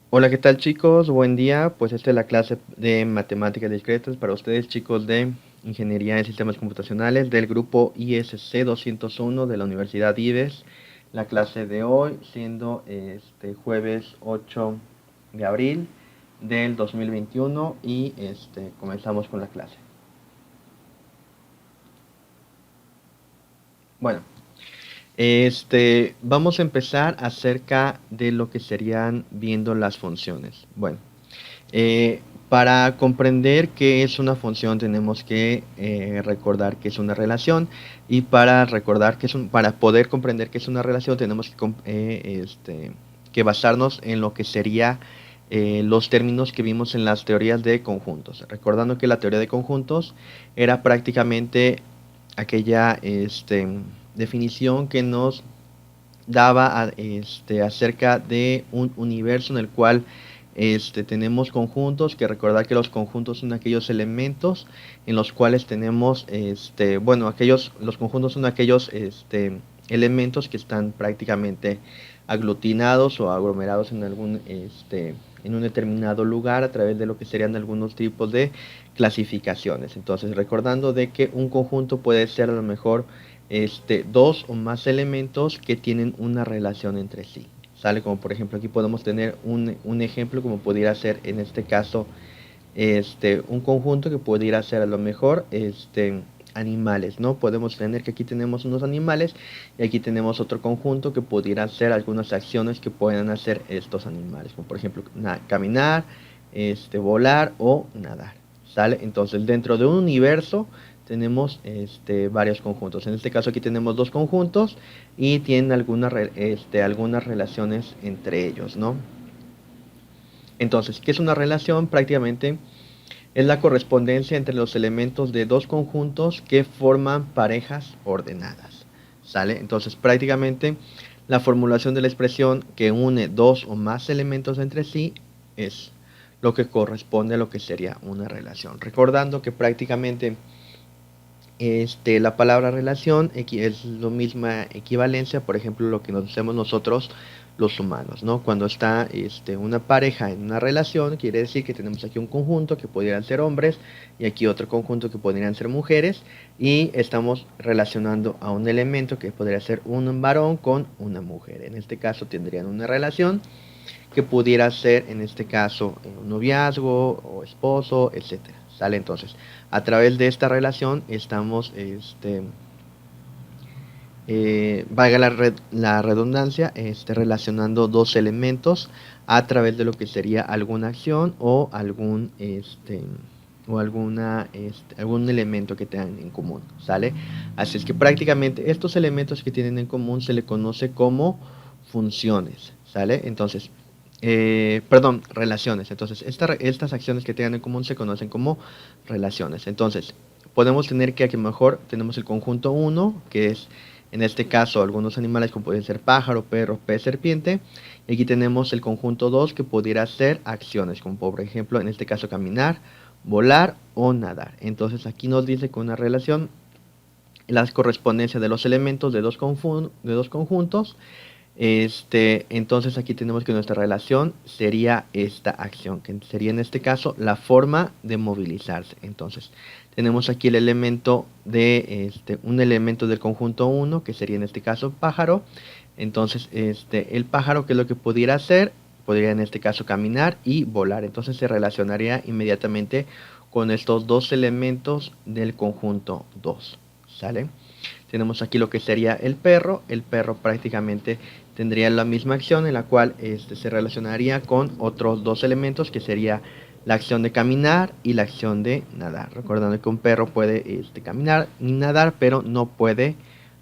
Hola, ¿qué tal chicos? Buen día. Pues esta es la clase de matemáticas discretas para ustedes chicos de Ingeniería de Sistemas Computacionales del grupo ISC 201 de la Universidad IDES. La clase de hoy siendo este jueves 8 de abril del 2021 y comenzamos con la clase. Bueno, vamos a empezar acerca de lo que serían viendo las funciones. Bueno, para comprender qué es una función tenemos que recordar que es una relación y para recordar para poder comprender qué es una relación tenemos que basarnos en lo que sería los términos que vimos en las teorías de conjuntos. Recordando que la teoría de conjuntos era prácticamente aquella definición que nos daba acerca de un universo en el cual tenemos conjuntos, que recordar que los conjuntos son aquellos elementos en los cuales tenemos, los conjuntos son aquellos elementos que están prácticamente aglutinados o aglomerados en un determinado lugar a través de lo que serían algunos tipos de clasificaciones. Entonces, recordando de que un conjunto puede ser a lo mejor dos o más elementos que tienen una relación entre sí. Sale como por ejemplo aquí podemos tener un ejemplo como pudiera ser en este caso un conjunto que pudiera ser a lo mejor animales, ¿no? Podemos tener que aquí tenemos unos animales y aquí tenemos otro conjunto que pudiera ser algunas acciones que puedan hacer estos animales, como por ejemplo caminar, volar o nadar. ¿Sale? Entonces dentro de un universo tenemos varios conjuntos. En este caso aquí tenemos dos conjuntos y tienen algunas relaciones entre ellos, ¿no? Entonces, ¿qué es una relación? Prácticamente es la correspondencia entre los elementos de dos conjuntos que forman parejas ordenadas. ¿Sale? Entonces, prácticamente la formulación de la expresión que une dos o más elementos entre sí es lo que corresponde a lo que sería una relación. Recordando que prácticamente la palabra relación es lo misma equivalencia, por ejemplo, lo que nos hacemos nosotros los humanos, ¿no? Cuando está una pareja en una relación, quiere decir que tenemos aquí un conjunto que podrían ser hombres y aquí otro conjunto que podrían ser mujeres y estamos relacionando a un elemento que podría ser un varón con una mujer. En este caso tendrían una relación que pudiera ser en este caso un noviazgo o esposo, etcétera. ¿Sale? Entonces, a través de esta relación estamos, valga la redundancia, relacionando dos elementos a través de lo que sería alguna acción o algún elemento que tengan en común, ¿sale? Así es que prácticamente estos elementos que tienen en común se le conoce como funciones, ¿sale? Entonces, perdón, relaciones. Entonces, estas acciones que tengan en común se conocen como relaciones. Entonces, podemos tener que aquí mejor tenemos el conjunto uno que es en este caso algunos animales como pueden ser pájaro, perro, pez, serpiente. Y aquí tenemos el conjunto 2 que pudiera ser acciones, como por ejemplo en este caso caminar, volar o nadar. Entonces aquí nos dice con una relación las correspondencias de los elementos de dos conjuntos. Entonces aquí tenemos que nuestra relación sería esta acción, que sería en este caso la forma de movilizarse. Entonces, tenemos aquí el elemento un elemento del conjunto uno que sería en este caso pájaro. Entonces, el pájaro, ¿qué es lo que pudiera hacer? Podría en este caso caminar y volar. Entonces se relacionaría inmediatamente con estos dos elementos del conjunto 2. ¿Sale? Tenemos aquí lo que sería el perro. El perro prácticamente tendría la misma acción en la cual se relacionaría con otros dos elementos que sería la acción de caminar y la acción de nadar. Recordando que un perro puede caminar y nadar, pero no puede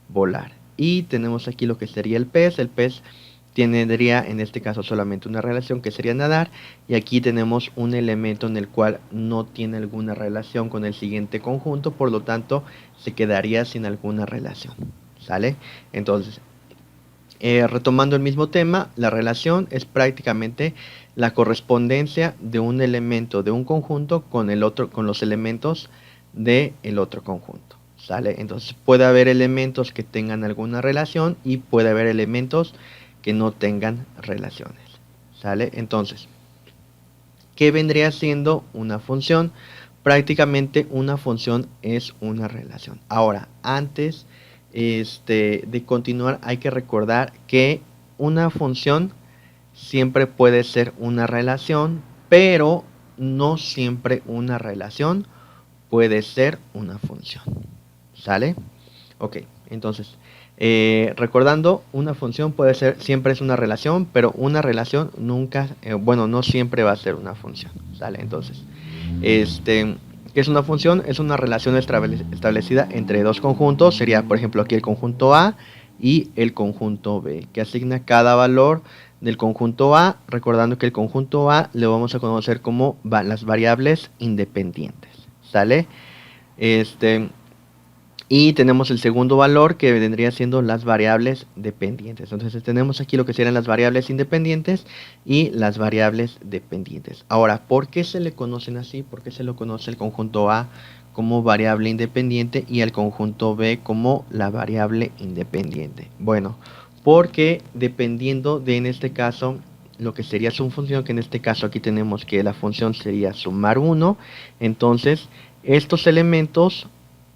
volar. Y tenemos aquí lo que sería el pez. El pez tendría en este caso solamente una relación que sería nadar y aquí tenemos un elemento en el cual no tiene alguna relación con el siguiente conjunto, por lo tanto se quedaría sin alguna relación. ¿Sale? Entonces, retomando el mismo tema, la relación es prácticamente la correspondencia de un elemento de un conjunto con el otro, con los elementos del otro conjunto. ¿Sale? Entonces puede haber elementos que tengan alguna relación y puede haber elementos que no tengan relaciones. ¿Sale? Entonces, ¿Qué vendría siendo una función? Prácticamente una función es una relación. Ahora, antes de continuar, hay que recordar que una función siempre puede ser una relación, pero no siempre una relación puede ser una función. ¿Sale? Ok, entonces, recordando, una función puede ser, siempre es una relación, pero una relación nunca, bueno, no siempre va a ser una función. ¿Sale? Entonces, ¿qué es una función? Es una relación establecida entre dos conjuntos. Sería, por ejemplo, aquí el conjunto A y el conjunto B, que asigna cada valor del conjunto A, recordando que el conjunto A le vamos a conocer como las variables independientes. ¿Sale? Este, y tenemos el segundo valor que vendría siendo las variables dependientes. Entonces tenemos aquí lo que serían las variables independientes y las variables dependientes. Ahora, ¿por qué se le conocen así? ¿Por qué se lo conoce el conjunto A como variable independiente y el conjunto B como la variable independiente? Bueno, porque dependiendo de, en este caso, lo que sería su función, que en este caso aquí tenemos que la función sería sumar 1, entonces estos elementos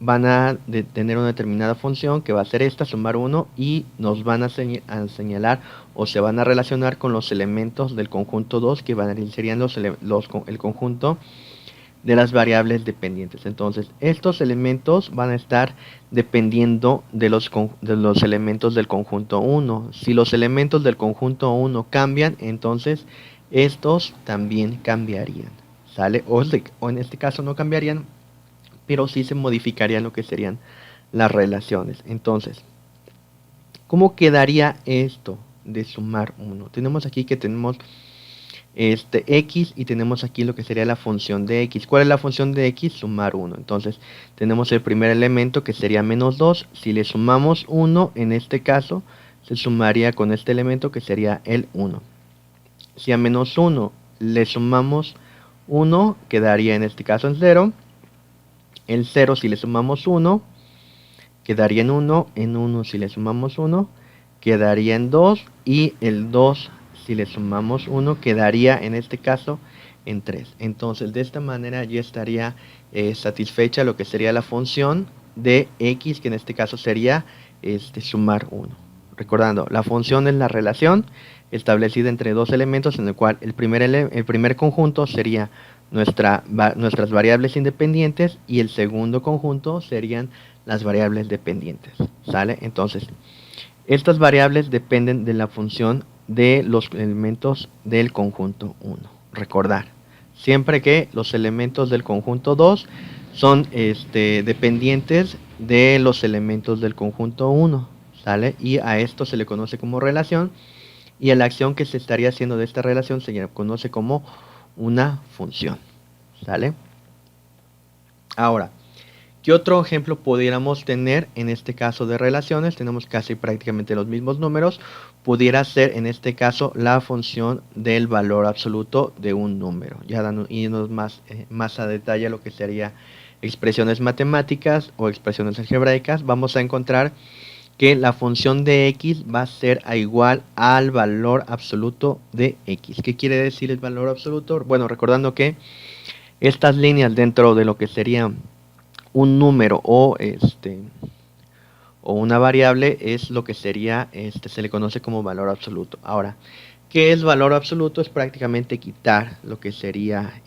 van a tener una determinada función que va a ser esta, sumar 1, y nos van a señalar o se van a relacionar con los elementos del conjunto 2 que serían el conjunto de las variables dependientes. Entonces, estos elementos van a estar dependiendo de los elementos del conjunto 1. Si los elementos del conjunto 1 cambian, entonces estos también cambiarían. ¿Sale? O en este caso no cambiarían, pero sí se modificarían lo que serían las relaciones. Entonces, ¿cómo quedaría esto de sumar 1? Tenemos aquí que tenemos x y tenemos aquí lo que sería la función de x. ¿Cuál es la función de x? Sumar 1. Entonces, tenemos el primer elemento que sería menos 2. Si le sumamos 1, en este caso, se sumaría con este elemento que sería el 1. Si a menos 1 le sumamos 1, quedaría en este caso en 0. El 0 si le sumamos 1, quedaría en 1. En 1 si le sumamos 1, quedaría en 2. Y el 2 si le sumamos 1, quedaría en este caso en 3. Entonces de esta manera ya estaría satisfecha lo que sería la función de x, que en este caso sería sumar 1. Recordando, la función es la relación establecida entre dos elementos, en el cual el primer conjunto sería nuestras variables independientes y el segundo conjunto serían las variables dependientes. ¿Sale? Entonces, estas variables dependen de la función de los elementos del conjunto 1. Recordar, siempre que los elementos del conjunto 2 son dependientes de los elementos del conjunto 1. ¿Sale? Y a esto se le conoce como relación, y a la acción que se estaría haciendo de esta relación se conoce como una función. ¿Sale? Ahora, ¿qué otro ejemplo pudiéramos tener en este caso de relaciones? Tenemos casi prácticamente los mismos números. Pudiera ser en este caso la función del valor absoluto de un número. Ya dándonos más a detalle a lo que sería expresiones matemáticas o expresiones algebraicas, vamos a encontrar que la función de x va a ser igual al valor absoluto de x. ¿Qué quiere decir el valor absoluto? Bueno, recordando que estas líneas dentro de lo que sería un número o una variable es lo que sería, se le conoce como valor absoluto. Ahora, ¿qué es valor absoluto? Es prácticamente quitar lo que sería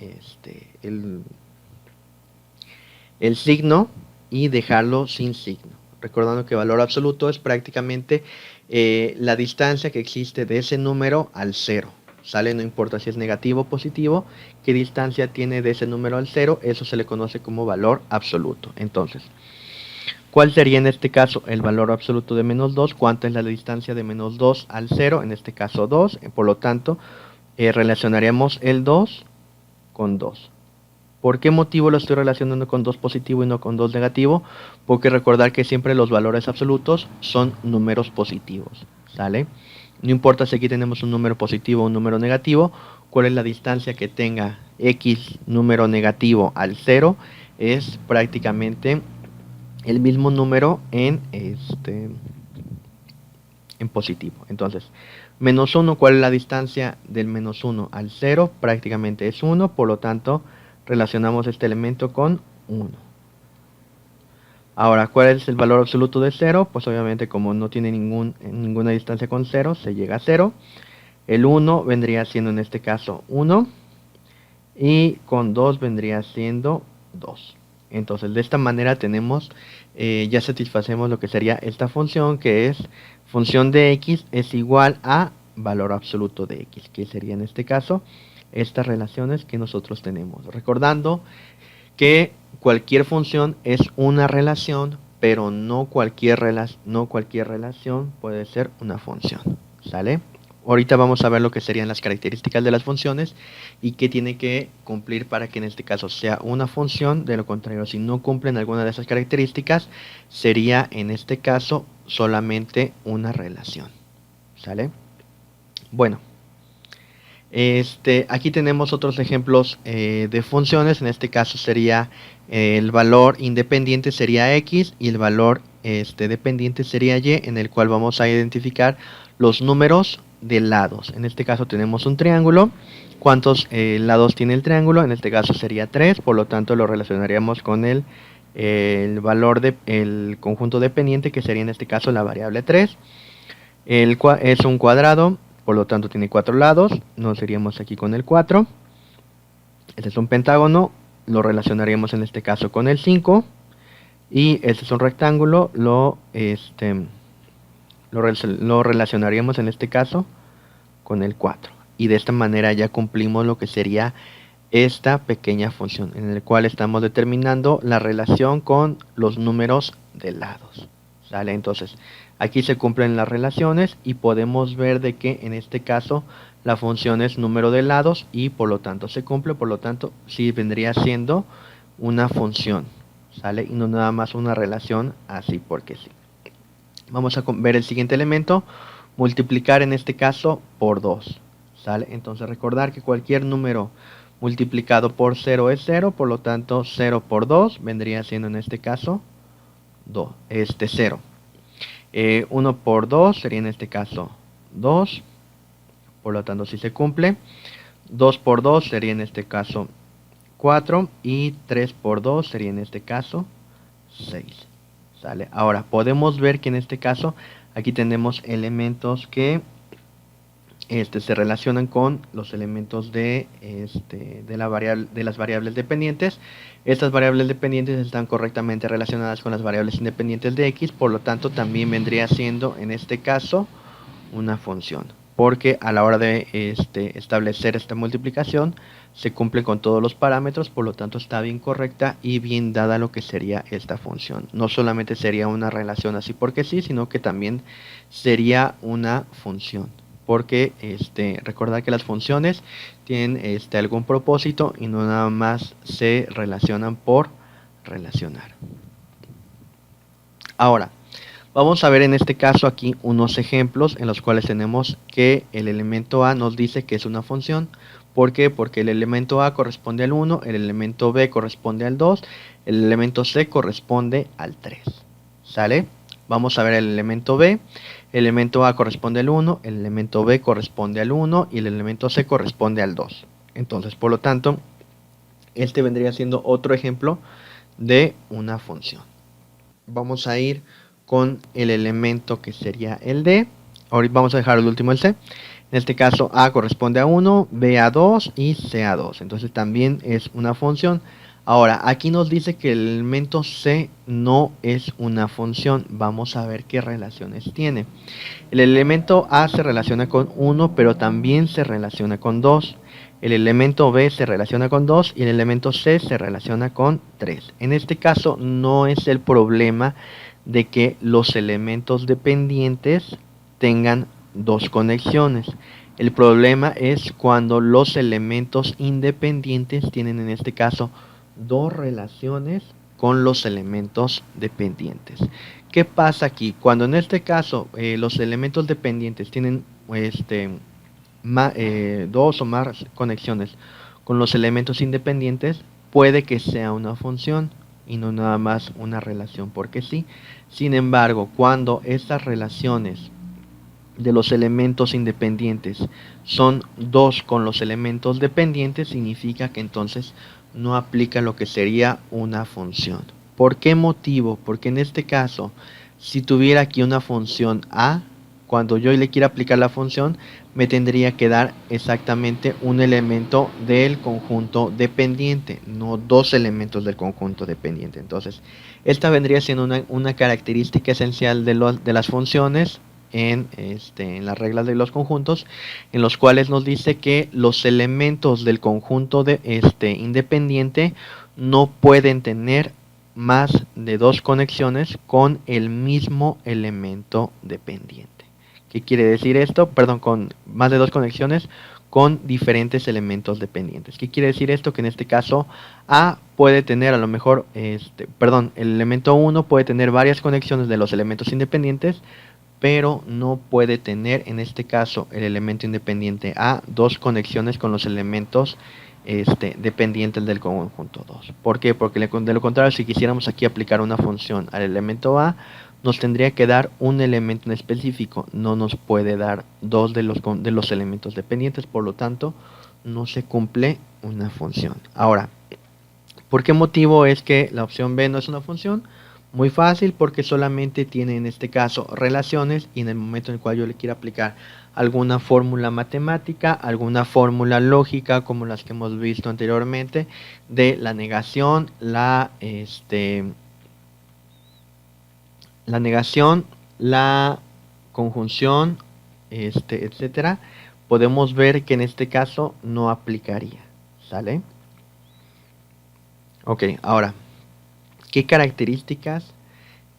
el signo y dejarlo sin signo. Recordando que valor absoluto es prácticamente la distancia que existe de ese número al cero. ¿Sale? No importa si es negativo o positivo, qué distancia tiene de ese número al cero, eso se le conoce como valor absoluto. Entonces, ¿cuál sería en este caso el valor absoluto de menos 2? ¿Cuánta es la distancia de menos 2 al 0? En este caso 2. Por lo tanto, relacionaríamos el 2 con 2. ¿Por qué motivo lo estoy relacionando con 2 positivo y no con 2 negativo? Porque recordar que siempre los valores absolutos son números positivos. ¿Sale? No importa si aquí tenemos un número positivo o un número negativo, cuál es la distancia que tenga x número negativo al 0, es prácticamente el mismo número en positivo. Entonces, Menos 1, ¿cuál es la distancia del menos 1 al 0? Prácticamente es 1, por lo tanto relacionamos este elemento con 1. Ahora, ¿cuál es el valor absoluto de 0? Pues obviamente como no tiene ninguna distancia con 0, se llega a 0. El 1 vendría siendo en este caso 1 y con 2 vendría siendo 2. Entonces de esta manera tenemos, ya satisfacemos lo que sería esta función, que es función de x es igual a valor absoluto de x, que sería en este caso estas relaciones que nosotros tenemos. Recordando que cualquier función es una relación, pero no cualquier relación puede ser una función. ¿Sale? Ahorita vamos a ver lo que serían las características de las funciones y qué tiene que cumplir para que en este caso sea una función. De lo contrario, si no cumplen alguna de esas características, sería en este caso solamente una relación. ¿Sale? Bueno. Aquí tenemos otros ejemplos de funciones. En este caso sería el valor independiente sería x y el valor dependiente sería y, en el cual vamos a identificar los números de lados. En este caso tenemos un triángulo. ¿Cuántos lados tiene el triángulo? En este caso sería 3, por lo tanto lo relacionaríamos con el valor del conjunto dependiente, que sería en este caso la variable 3. Es un cuadrado, por lo tanto tiene 4 lados, nos iríamos aquí con el 4. Este es un pentágono, lo relacionaríamos en este caso con el 5. Y este es un rectángulo, lo relacionaríamos en este caso con el 4. Y de esta manera ya cumplimos lo que sería esta pequeña función, en el cual estamos determinando la relación con los números de lados. ¿Sale? Entonces, aquí se cumplen las relaciones y podemos ver de que en este caso la función es número de lados y por lo tanto se cumple, por lo tanto sí vendría siendo una función. ¿Sale? Y no nada más una relación así porque sí. Vamos a ver el siguiente elemento, multiplicar en este caso por 2. ¿Sale? Entonces recordar que cualquier número multiplicado por 0 es 0, por lo tanto 0 por 2 vendría siendo en este caso 0. 1 por 2 sería en este caso 2, por lo tanto si se cumple. 2 por 2 sería en este caso 4 y 3 por 2 sería en este caso 6. ¿Sale? Ahora podemos ver que en este caso aquí tenemos elementos que se relacionan con los elementos de las variables dependientes. Estas variables dependientes están correctamente relacionadas con las variables independientes de x, por lo tanto también vendría siendo en este caso una función, porque a la hora de establecer esta multiplicación se cumple con todos los parámetros, por lo tanto está bien correcta y bien dada lo que sería esta función. No solamente sería una relación así porque sí, sino que también sería una función, porque recordad que las funciones tienen algún propósito y no nada más se relacionan por relacionar. Ahora, vamos a ver en este caso aquí unos ejemplos en los cuales tenemos que el elemento A nos dice que es una función. ¿Por qué? Porque el elemento A corresponde al 1, el elemento B corresponde al 2, el elemento C corresponde al 3. ¿Sale? Vamos a ver el elemento B. El elemento A corresponde al 1, el elemento B corresponde al 1 y el elemento C corresponde al 2. Entonces, por lo tanto, este vendría siendo otro ejemplo de una función. Vamos a ir con el elemento que sería el D. Ahorita vamos a dejar el último, el C. En este caso A corresponde a 1, B a 2 y C a 2. Entonces también es una función. Ahora, aquí nos dice que el elemento C no es una función. Vamos a ver qué relaciones tiene. El elemento A se relaciona con 1, pero también se relaciona con 2. El elemento B se relaciona con 2 y el elemento C se relaciona con 3. En este caso no es el problema de que los elementos dependientes tengan dos conexiones. El problema es cuando los elementos independientes tienen en este caso dos relaciones con los elementos dependientes. ¿Qué pasa aquí? Cuando en este caso los elementos dependientes tienen dos o más conexiones con los elementos independientes, puede que sea una función y no nada más una relación porque sí. Sin embargo, cuando estas relaciones de los elementos independientes son 2 con los elementos dependientes, significa que entonces no aplica lo que sería una función. ¿Por qué motivo? Porque en este caso, si tuviera aquí una función a, cuando yo le quiera aplicar la función, me tendría que dar exactamente un elemento del conjunto dependiente, no 2 elementos del conjunto dependiente. Entonces, esta vendría siendo una característica esencial de las funciones en las reglas de los conjuntos, en los cuales nos dice que los elementos del conjunto independiente no pueden tener más de 2 conexiones con el mismo elemento dependiente. ¿Qué quiere decir esto? Perdón, con más de 2 conexiones con diferentes elementos dependientes. ¿Qué quiere decir esto? Que en este caso A puede tener a lo mejor, el elemento 1 puede tener varias conexiones de los elementos independientes, pero no puede tener en este caso el elemento independiente A 2 conexiones con los elementos dependientes del conjunto 2. ¿Por qué? Porque de lo contrario, si quisiéramos aquí aplicar una función al elemento A, nos tendría que dar un elemento en específico, no nos puede dar 2 de los elementos dependientes, por lo tanto no se cumple una función. Ahora, ¿por qué motivo es que la opción B no es una función? Muy fácil, porque solamente tiene en este caso relaciones, y en el momento en el cual yo le quiera aplicar alguna fórmula matemática, alguna fórmula lógica como las que hemos visto anteriormente, de la negación, la conjunción, etcétera, podemos ver que en este caso no aplicaría. ¿Sale? Ok, ahora, ¿qué características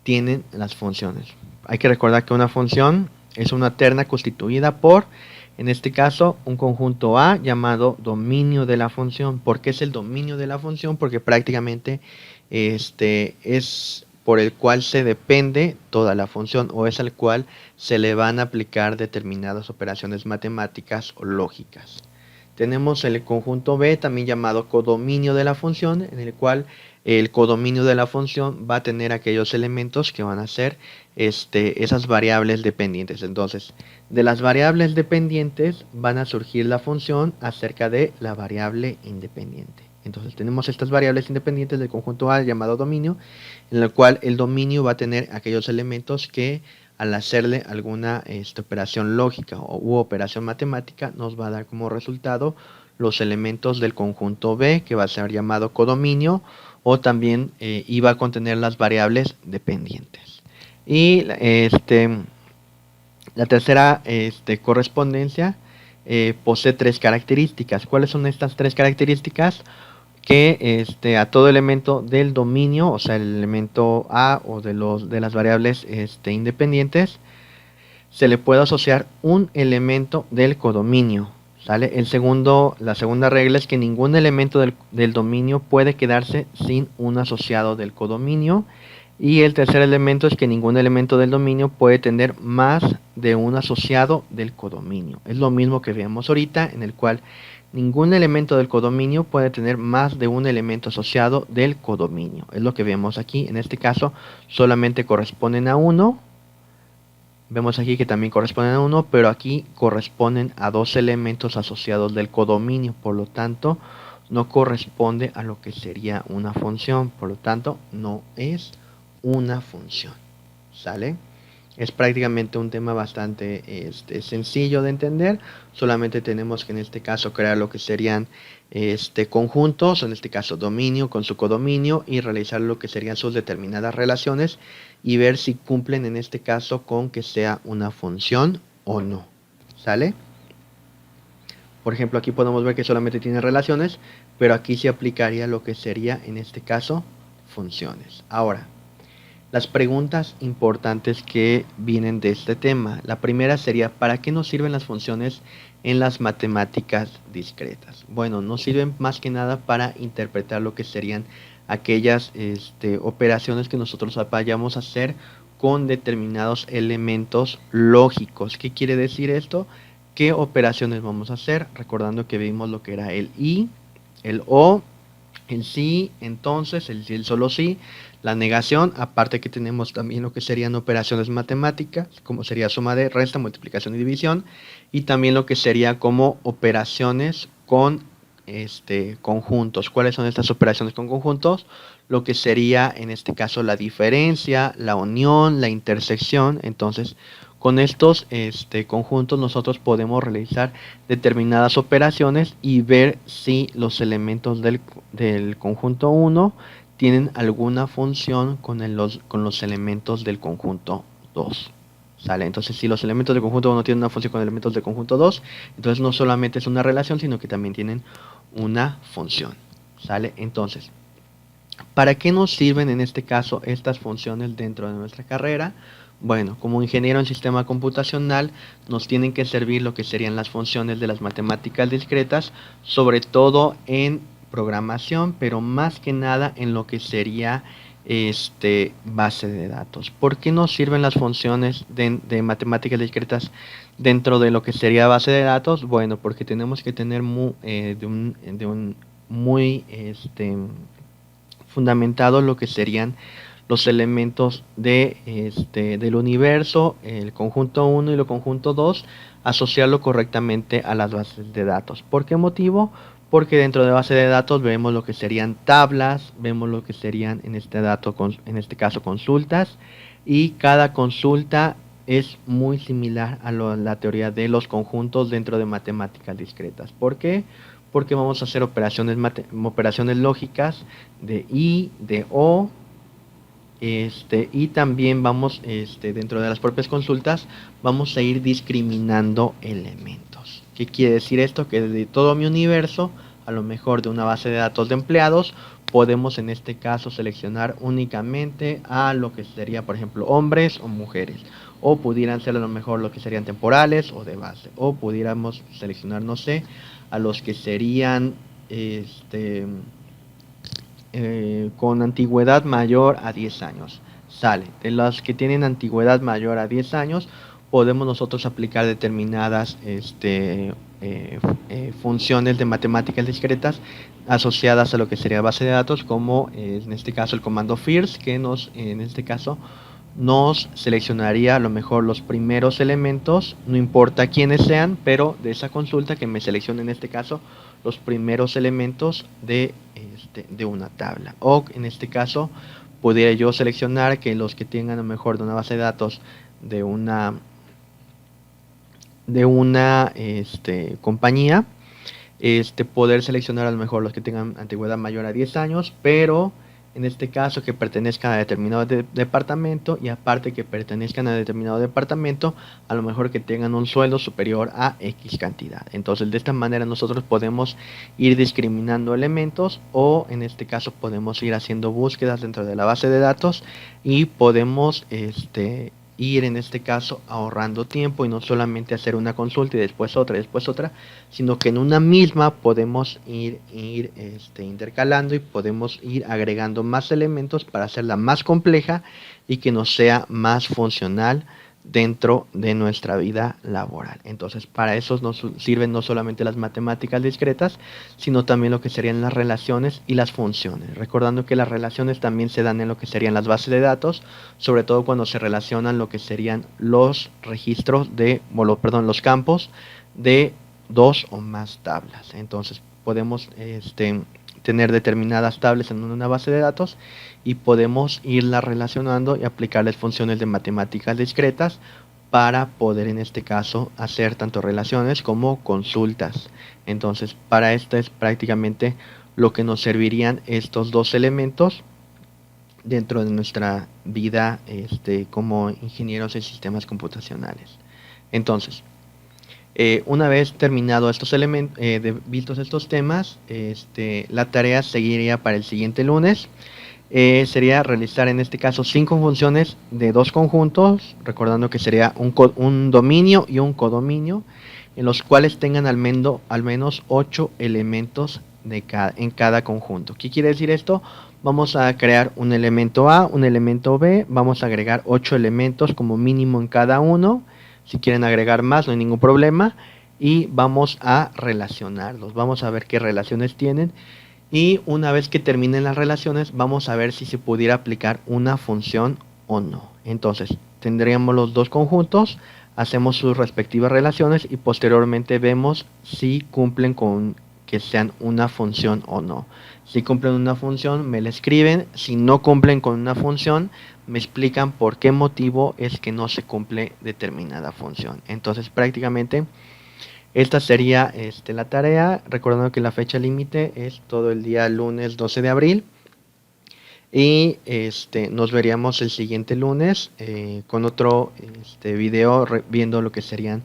tienen las funciones? Hay que recordar que una función es una terna constituida por, en este caso, un conjunto A llamado dominio de la función. ¿Por qué es el dominio de la función? Porque prácticamente es por el cual se depende toda la función, o es al cual se le van a aplicar determinadas operaciones matemáticas o lógicas. Tenemos el conjunto B, también llamado codominio de la función, en el cual el codominio de la función va a tener aquellos elementos que van a ser esas variables dependientes. Entonces, de las variables dependientes van a surgir la función acerca de la variable independiente. Entonces tenemos estas variables independientes del conjunto A llamado dominio, en el cual el dominio va a tener aquellos elementos que al hacerle alguna operación lógica u operación matemática nos va a dar como resultado los elementos del conjunto B, que va a ser llamado codominio, o también iba a contener las variables dependientes. Y la tercera correspondencia posee 3 características. ¿Cuáles son estas 3 características? Que a todo elemento del dominio, o sea, el elemento A o de las variables independientes, se le puede asociar un elemento del codominio. ¿Sale? La segunda regla es que ningún elemento del dominio puede quedarse sin un asociado del codominio. Y el tercer elemento es que ningún elemento del dominio puede tener más de un asociado del codominio. Es lo mismo que vemos ahorita, en el cual ningún elemento del codominio puede tener más de un elemento asociado del codominio. Es lo que vemos aquí. En este caso solamente corresponden a uno. Vemos aquí que también corresponden a uno, pero aquí corresponden a 2 elementos asociados del codominio. Por lo tanto, no corresponde a lo que sería una función. Por lo tanto, no es una función. ¿Sale? Es prácticamente un tema bastante sencillo de entender. Solamente tenemos que en este caso crear lo que serían conjuntos, en este caso dominio con su codominio, y realizar lo que serían sus determinadas relaciones y ver si cumplen en este caso con que sea una función o no. ¿Sale? Por ejemplo, aquí podemos ver que solamente tiene relaciones, pero aquí se aplicaría lo que sería en este caso funciones. Ahora, las preguntas importantes que vienen de este tema. La primera sería, ¿para qué nos sirven las funciones en las matemáticas discretas? Bueno, nos sirven más que nada para interpretar lo que serían aquellas operaciones que nosotros vayamos a hacer con determinados elementos lógicos. ¿Qué quiere decir esto? ¿Qué operaciones vamos a hacer? Recordando que vimos lo que era el y, el o, El sí, entonces, el sí, el solo sí, la negación, aparte que tenemos también lo que serían operaciones matemáticas, como sería suma de resta, multiplicación y división, y también lo que sería como operaciones con conjuntos. ¿Cuáles son estas operaciones con conjuntos? Lo que sería en este caso la diferencia, la unión, la intersección. Entonces, con estos conjuntos nosotros podemos realizar determinadas operaciones y ver si los elementos del conjunto 1 tienen alguna función con los elementos del conjunto 2. ¿Sale? Entonces, si los elementos del conjunto 1 tienen una función con elementos del conjunto 2, entonces no solamente es una relación, sino que también tienen una función. ¿Sale? Entonces, ¿para qué nos sirven en este caso estas funciones dentro de nuestra carrera? Bueno, como ingeniero en sistema computacional nos tienen que servir lo que serían las funciones de las matemáticas discretas, sobre todo en programación, pero más que nada en lo que sería base de datos. ¿Por qué nos sirven las funciones de matemáticas discretas dentro de lo que sería base de datos? Bueno, porque tenemos que tener de un muy fundamentado lo que serían los elementos del universo, el conjunto 1 y el conjunto 2, asociarlo correctamente a las bases de datos. ¿Por qué motivo? Porque dentro de base de datos vemos lo que serían tablas, vemos lo que serían en este caso consultas, y cada consulta es muy similar a la teoría de los conjuntos dentro de matemáticas discretas. ¿Por qué? Porque vamos a hacer operaciones lógicas de y, de o, y también vamos, dentro de las propias consultas, vamos a ir discriminando elementos. ¿Qué quiere decir esto? Que de todo mi universo, a lo mejor de una base de datos de empleados, podemos en este caso seleccionar únicamente a lo que sería, por ejemplo, hombres o mujeres. O pudieran ser a lo mejor lo que serían temporales o de base. O pudiéramos seleccionar, no sé, a los que serían con antigüedad mayor a 10 años. Sale. De los que tienen antigüedad mayor a 10 años, podemos nosotros aplicar determinadas funciones de matemáticas discretas asociadas a lo que sería base de datos, como en este caso el comando first, que en este caso nos seleccionaría a lo mejor los primeros elementos, no importa quiénes sean, pero de esa consulta que me seleccione en este caso los primeros elementos de una tabla. O en este caso podría yo seleccionar que los que tengan a lo mejor de una base de datos de una compañía, poder seleccionar a lo mejor los que tengan antigüedad mayor a 10 años, pero en este caso que pertenezcan a determinado departamento, y aparte que pertenezcan a determinado departamento, a lo mejor que tengan un sueldo superior a X cantidad. Entonces de esta manera nosotros podemos ir discriminando elementos, o en este caso podemos ir haciendo búsquedas dentro de la base de datos, y podemos ir en este caso ahorrando tiempo, y no solamente hacer una consulta y después otra, sino que en una misma podemos ir intercalando, y podemos ir agregando más elementos para hacerla más compleja y que nos sea más funcional dentro de nuestra vida laboral. Entonces, para eso nos sirven no solamente las matemáticas discretas, sino también lo que serían las relaciones y las funciones. Recordando que las relaciones también se dan en lo que serían las bases de datos, sobre todo cuando se relacionan lo que serían los registros los campos de dos o más tablas. Entonces, podemos tener determinadas tablas en una base de datos, y podemos irlas relacionando y aplicarles funciones de matemáticas discretas para poder en este caso hacer tanto relaciones como consultas. Entonces, para esto es prácticamente lo que nos servirían estos dos elementos dentro de nuestra vida como ingenieros en sistemas computacionales. Entonces, una vez terminado estos elementos, vistos estos temas, la tarea seguiría para el siguiente lunes. Sería realizar en este caso 5 funciones de dos conjuntos, recordando que sería un dominio y un codominio, en los cuales tengan al menos 8 elementos en cada conjunto. ¿Qué quiere decir esto? Vamos a crear un elemento A, un elemento B, vamos a agregar 8 elementos como mínimo en cada uno. Si quieren agregar más, no hay ningún problema, y vamos a relacionarlos. Vamos a ver qué relaciones tienen, Y una vez que terminen las relaciones, vamos a ver si se pudiera aplicar una función o no. Entonces, tendríamos los dos conjuntos, hacemos sus respectivas relaciones y posteriormente vemos si cumplen con que sean una función o no. Si cumplen una función, me la escriben. Si no cumplen con una función, me explican por qué motivo es que no se cumple determinada función. Entonces, prácticamente esta sería la tarea, recordando que la fecha límite es todo el día lunes 12 de abril. Y nos veríamos el siguiente lunes con otro video viendo lo que serían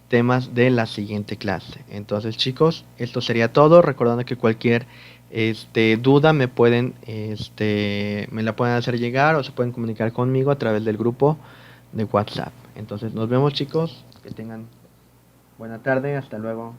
temas de la siguiente clase. Entonces, chicos, esto sería todo. Recordando que cualquier duda me la pueden hacer llegar o se pueden comunicar conmigo a través del grupo de WhatsApp. Entonces, nos vemos, chicos. Que tengan buena tarde. Hasta luego.